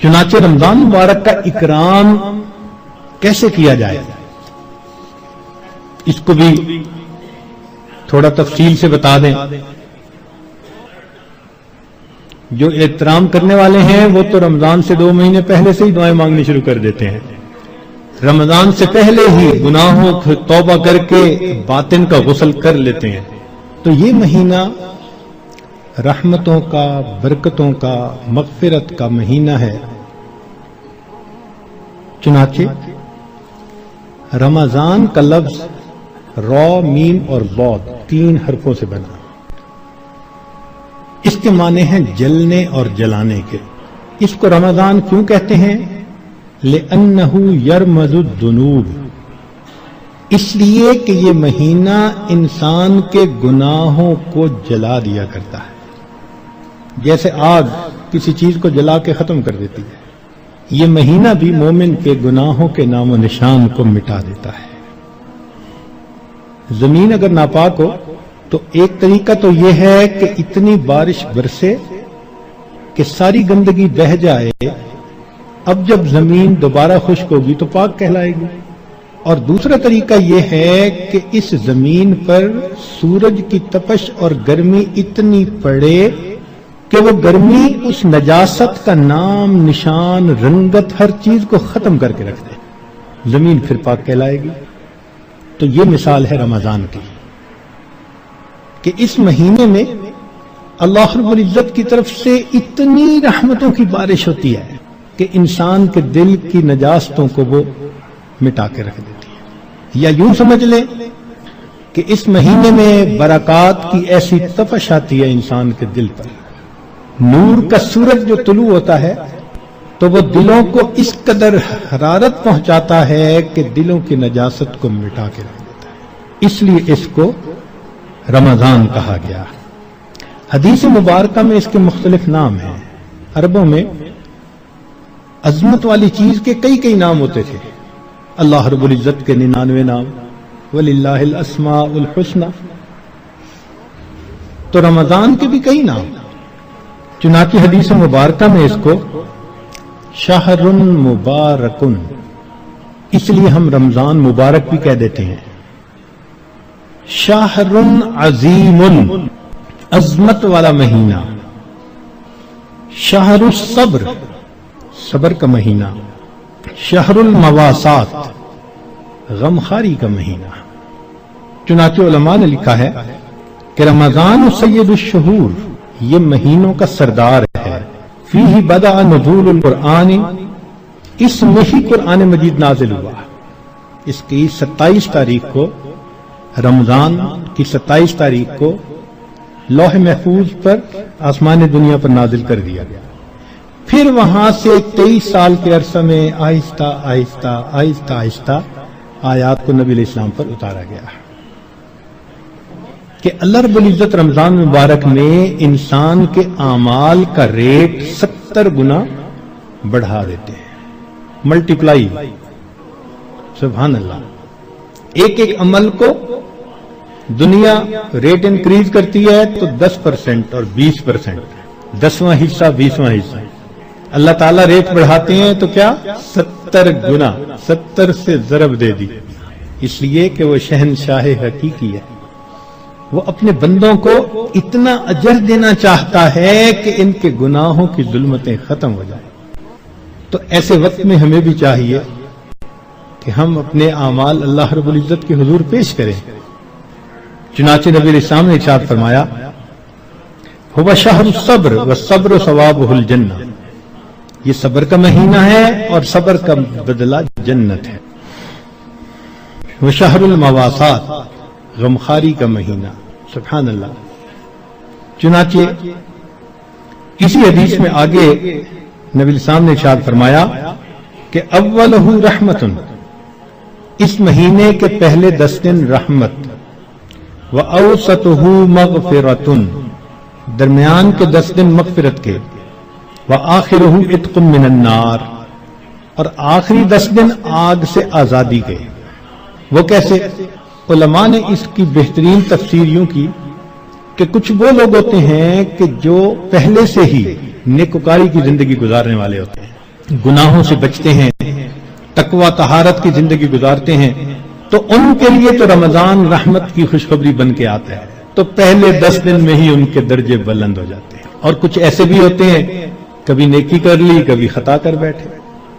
چنانچہ رمضان مبارک کا اکرام کیسے کیا جائے اس کو بھی تھوڑا تفصیل سے بتا دیں. جو احترام کرنے والے ہیں وہ تو رمضان سے 2 مہینے پہلے سے ہی دعائیں مانگنی شروع کر دیتے ہیں. رمضان سے پہلے ہی گناہوں کو توبہ کر کے باطن کا غسل کر لیتے ہیں. تو یہ مہینہ رحمتوں کا، برکتوں کا، مغفرت کا مہینہ ہے. چنانچہ رمضان کا لفظ را، میم اور ضاد 3 حرفوں سے بنا. اس کے معنی ہیں جلنے اور جلانے کے. اس کو رمضان کیوں کہتے ہیں؟ لِأَنَّهُ يَرْمَزُ الذُّنُوبِ، اس لیے کہ یہ مہینہ انسان کے گناہوں کو جلا دیا کرتا ہے. جیسے آگ کسی چیز کو جلا کے ختم کر دیتی ہے، یہ مہینہ بھی مومن کے گناہوں کے نام و نشان کو مٹا دیتا ہے. زمین اگر ناپاک ہو تو ایک طریقہ تو یہ ہے کہ اتنی بارش برسے کہ ساری گندگی بہہ جائے. اب جب زمین دوبارہ خشک ہوگی تو پاک کہلائے گی. اور دوسرا طریقہ یہ ہے کہ اس زمین پر سورج کی تپش اور گرمی اتنی پڑے کہ وہ گرمی اس نجاست کا نام، نشان، رنگت، ہر چیز کو ختم کر کے رکھ دے. زمین پھر پاک کہلائے گی. تو یہ مثال ہے رمضان کی کہ اس مہینے میں اللہ رب العزت کی طرف سے اتنی رحمتوں کی بارش ہوتی ہے کہ انسان کے دل کی نجاستوں کو وہ مٹا کے رکھ دیتی ہے. یا یوں سمجھ لیں کہ اس مہینے میں برکات کی ایسی تپش آتی ہے انسان کے دل پر. نور کا سورج جو طلوع ہوتا ہے تو وہ دلوں کو اس قدر حرارت پہنچاتا ہے کہ دلوں کی نجاست کو مٹا کے رکھ دیتا ہے. اس لیے اس کو رمضان کہا گیا. حدیث مبارکہ میں اس کے مختلف نام ہیں. عربوں میں عظمت والی چیز کے کئی نام ہوتے تھے. اللہ رب العزت کے 99 نام، وَلِلَّهِ الْأَسْمَاءُ الْحُسْنَى. تو رمضان کے بھی کئی نام. چنانچہ حدیث مبارکہ میں اس کو شہر مبارکن، اس لیے ہم رمضان مبارک بھی کہہ دیتے ہیں. شہر عظیم، عظمت والا مہینہ. شہر الصبر، صبر کا مہینہ. شہر المواسات، غمخاری کا مہینہ. چنانچہ علماء نے لکھا ہے کہ رمضان سید الشہور، یہ مہینوں کا سردار ہے. فیہ بدأ نزول القرآن، اس میں ہی قرآن مجید نازل ہوا. اس کی 27 تاریخ کو، رمضان کی 27 تاریخ کو لوح محفوظ پر آسمان دنیا پر نازل کر دیا گیا. پھر وہاں سے 23 سال کے عرصہ میں آہستہ آہستہ آیات کو نبی علیہ السلام پر اتارا گیا کہ اللہ رب العزت رمضان مبارک میں انسان کے اعمال کا ریٹ 70 گنا بڑھا دیتے ہیں. ملٹیپلائی، سبحان اللہ. ایک عمل کو دنیا ریٹ انکریز کرتی ہے تو 10% اور 20%، 10واں حصہ 20واں حصہ. اللہ تعالیٰ ریٹ بڑھاتے ہیں تو کیا 70 گنا، 70 سے ضرب دے دی. اس لیے کہ وہ شہنشاہ حقیقی ہے. وہ اپنے بندوں کو اتنا اجر دینا چاہتا ہے کہ ان کے گناہوں کی ظلمتیں ختم ہو جائیں. تو ایسے وقت میں ہمیں بھی چاہیے کہ ہم اپنے اعمال اللہ رب العزت کے حضور پیش کریں. چنانچہ نبی علیہ السلام نے ارشاد فرمایا هو شہر الصبر والصبر ثوابہ الجنہ، یہ صبر کا مہینہ ہے اور صبر کا بدلہ جنت ہے. وہ شہر المواسات، غمخاری کا مہینہ. سبحان اللہ. چنانچہ اسی حدیث میں آگے نبی السلام نے ارشاد فرمایا کہ اولہ رحمت، اس مہینے کے پہلے 10 دن رحمت، وَأَوْسَطُهُ مَغْفِرَةٌ، درمیان کے 10 دن مغفرت کے، وَآخِرُهُ عِتْقٌ مِّنَ النَّارِ، اور آخری 10 دن آگ سے آزادی کے. وہ کیسے؟ علماء نے اس کی بہترین تفسیر یوں کی کہ کچھ وہ لوگ ہوتے ہیں کہ جو پہلے سے ہی نیکوکاری کی زندگی گزارنے والے ہوتے ہیں، گناہوں سے بچتے ہیں، تقوی طہارت کی زندگی گزارتے ہیں، تو ان کے لیے تو رمضان رحمت کی خوشخبری بن کے آتا ہے، تو پہلے 10 دن میں ہی ان کے درجے بلند ہو جاتے ہیں۔ اور کچھ ایسے بھی ہوتے ہیں کبھی نیکی کر لی کبھی خطا کر بیٹھے،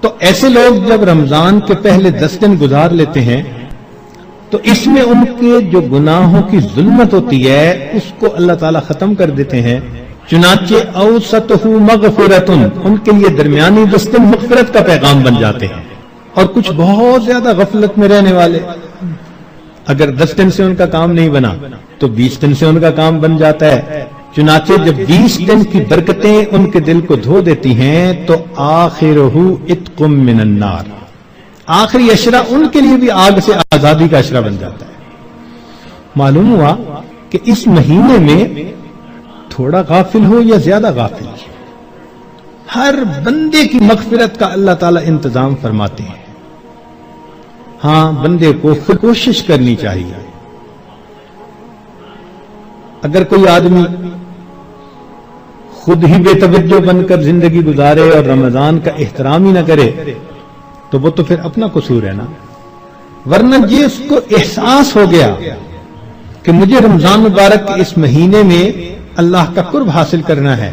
تو ایسے لوگ جب رمضان کے پہلے 10 دن گزار لیتے ہیں تو اس میں ان کے جو گناہوں کی ظلمت ہوتی ہے اس کو اللہ تعالیٰ ختم کر دیتے ہیں۔ چنانچہ اوسطہ مغفرۃ، ان کے لیے درمیانی 10 دن مغفرت کا پیغام بن جاتے ہیں۔ اور کچھ بہت زیادہ غفلت میں رہنے والے، اگر 10 دن سے ان کا کام نہیں بنا تو 20 دن سے ان کا کام بن جاتا ہے۔ چنانچہ جب 20 دن کی برکتیں ان کے دل کو دھو دیتی ہیں تو آخرہ عتق من النار، آخری اشرہ ان کے لیے بھی آگ سے آزادی کا اشرہ بن جاتا ہے۔ معلوم ہوا کہ اس مہینے میں تھوڑا غافل ہو یا زیادہ غافل، ہر بندے کی مغفرت کا اللہ تعالیٰ انتظام فرماتے ہیں۔ ہاں، بندے کو خود کوشش کرنی چاہیے۔ اگر کوئی آدمی خود ہی بے توجہ بن کر زندگی گزارے اور رمضان کا احترام ہی نہ کرے تو وہ تو پھر اپنا قصور ہے نا، ورنہ یہ اس کو احساس ہو گیا کہ مجھے رمضان مبارک کے اس مہینے میں اللہ کا قرب حاصل کرنا ہے،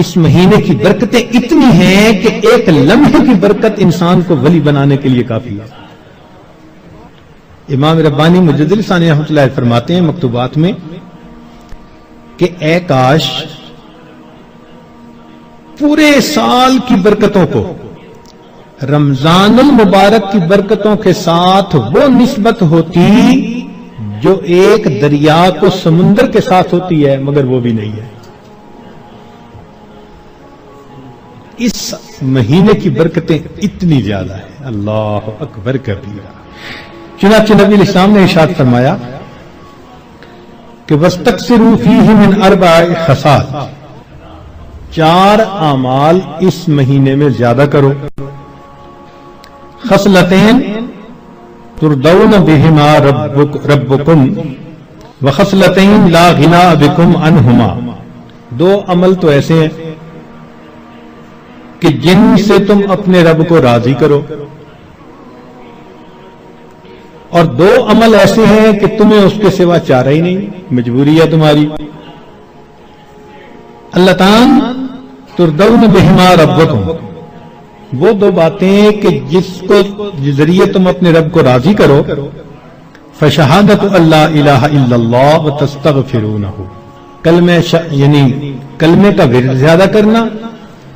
اس مہینے کی برکتیں اتنی ہیں کہ ایک لمحے کی برکت انسان کو ولی بنانے کے لیے کافی ہے۔ امام ربانی مجدد ثانی رحمۃ اللہ علیہ فرماتے ہیں مکتوبات میں کہ اے کاش پورے سال کی برکتوں کو رمضان المبارک کی برکتوں کے ساتھ وہ نسبت ہوتی جو ایک دریا کو سمندر کے ساتھ ہوتی ہے، مگر وہ بھی نہیں ہے۔ اس مہینے کی برکتیں اتنی زیادہ ہیں، اللہ اکبر کبیرہ۔ چنانچہ نبی الاسلام نے ارشاد فرمایا کہ وَاسْتَكْثِرُوا فِيهِ مِنْ 4 خصال، 4 اعمال اس مہینے میں زیادہ کرو۔ خصلتین تردون بہما ربکم وخصلتین لا غنا بکم عنہما، 2 عمل تو ایسے ہیں کہ جن سے تم اپنے رب کو راضی کرو، اور 2 عمل ایسے ہیں کہ تمہیں اس کے سوا چارہ ہی نہیں، مجبوری ہے تمہاری۔ اللہ تعالیٰ تردون بہما ربکم، وہ 2 باتیں کہ جس کو ذریعے تم اپنے رب کو راضی کرو، فشہادت اللہ الہ الا اللہ وتستغفرونہ، یعنی کلمے کا ورد زیادہ کرنا،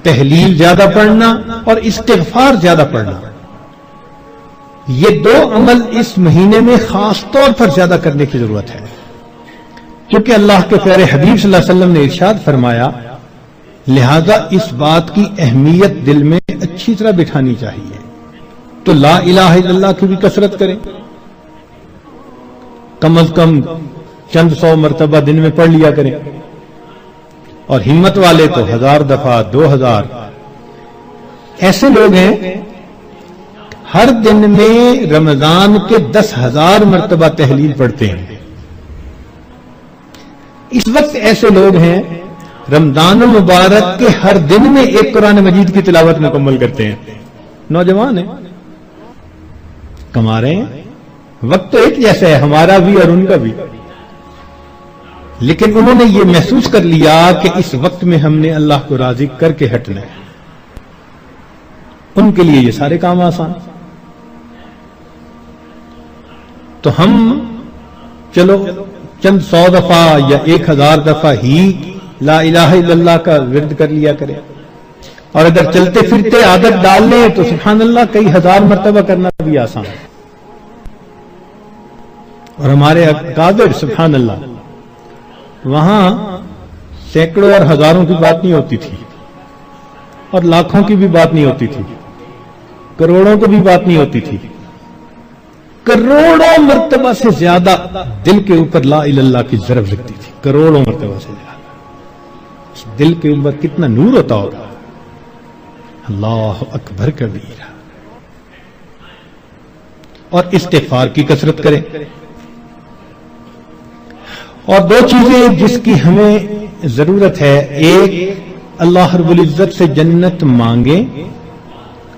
تحلیل زیادہ پڑھنا اور استغفار زیادہ پڑھنا، یہ 2 عمل اس مہینے میں خاص طور پر زیادہ کرنے کی ضرورت ہے، کیونکہ اللہ کے پیارے حبیب صلی اللہ علیہ وسلم نے ارشاد فرمایا، لہذا اس بات کی اہمیت دل میں اچھی طرح بٹھانی چاہیے۔ تو لا الہ الا اللہ کی بھی کثرت کریں، کم از کم چند 100 مرتبہ دن میں پڑھ لیا کریں، اور ہمت والے تو 1000 دفعہ 2000۔ ایسے لوگ ہیں ہر دن میں رمضان کے 10,000 مرتبہ تحلیل پڑھتے ہیں۔ اس وقت ایسے لوگ ہیں رمضان المبارک کے ہر دن میں ایک قرآن مجید کی تلاوت مکمل کرتے ہیں، نوجوان ہیں، کما رہے ہیں، وقت تو ایک جیسا ہے ہمارا بھی اور ان کا بھی، لیکن انہوں نے یہ محسوس کر لیا کہ اس وقت میں ہم نے اللہ کو راضی کر کے ہٹنا ہے، ان کے لیے یہ سارے کام آسان۔ تو ہم چلو چند 100 دفعہ یا 1000 دفعہ ہی لا الہ الا اللہ کا ورد کر لیا کریں، اور اگر چلتے پھرتے عادت ڈال لیں تو سبحان اللہ کئی 1000 مرتبہ کرنا بھی آسان ہے۔ اور ہمارے اکابر سبحان اللہ، وہاں سینکڑوں اور ہزاروں کی بات نہیں ہوتی تھی، اور لاکھوں کی بھی بات نہیں ہوتی تھی، کروڑوں کی بھی بات نہیں ہوتی تھی، کروڑوں مرتبہ سے زیادہ دل کے اوپر لا الہ الا اللہ کی ضرب لگتی تھی، کروڑوں مرتبہ سے زیادہ۔ دل کے اوپر کتنا نور ہوتا ہوگا، اللہ اکبر کبیرہ۔ اور استغفار کی کثرت کریں. اور دو چیزیں جس کی ہمیں ضرورت ہے، ایک اللہ رب العزت سے جنت مانگیں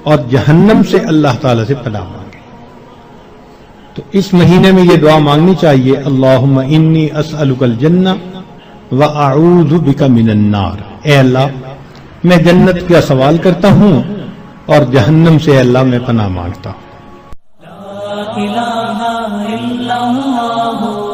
اور جہنم سے اللہ تعالی سے پناہ مانگیں. تو اس مہینے میں یہ دعا مانگنی چاہیے، اللہم انی اسألک الجنہ وَأَعُوذُ بِكَ مِنَ النَّارِ. اے اللہ میں جنت کا سوال کرتا ہوں اور جہنم سے اللہ میں پناہ مانگتا ہوں. لا الہ الا اللہ